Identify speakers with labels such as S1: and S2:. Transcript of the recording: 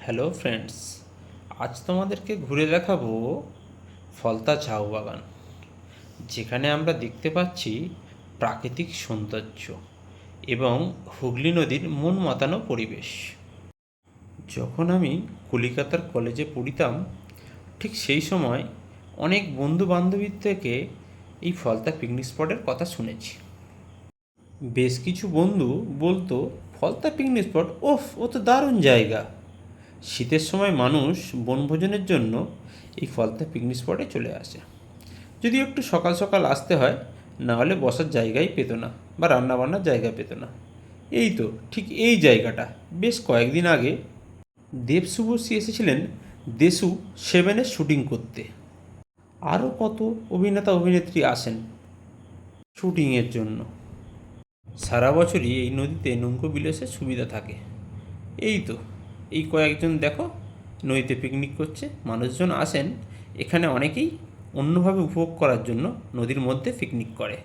S1: Hello friends, আজ তোমাদেরকে ঘুরে দেখাবো ফলতা ঝাউ বাগান, যেখানে আমরা দেখতে পাচ্ছি প্রাকৃতিক সৌন্দর্য এবং হুগলি নদীর মন মাতানো পরিবেশ। যখন আমি কলিকাতার কলেজে পড়িতাম, ঠিক সেই সময় অনেক বন্ধু বান্ধবীর থেকে এই ফলতা পিকনিক স্পটের কথা শুনেছি। বেশ কিছু বন্ধু বলতো, ফলতা পিকনিক স্পট, ওফ, ও তো দারুণ জায়গা। শীতের সময় মানুষ বনভোজনের জন্য এই ফলতা পিকনিক স্পটে চলে আসে। যদিও একটু সকাল সকাল আসতে হয়, না হলে বসার জায়গাই পেত না বা রান্নাবান্নার জায়গা পেত না। এই তো ঠিক এই জায়গাটা বেশ কয়েকদিন আগে দেব শুভশ্রী এসেছিলেন দেশু সেভেনের শ্যুটিং করতে। আরও কত অভিনেতা অভিনেত্রী আসেন শ্যুটিংয়ের জন্য। সারা বছরই এই নদীতে নৌকো বিলাসের সুবিধা থাকে। এই তো এই কয়েকজন দেখো নদীতে পিকনিক করছে। মানুষজন আসেন এখানে, অনেকেই অন্যভাবে উপভোগ করার জন্য নদীর মধ্যে পিকনিক করে।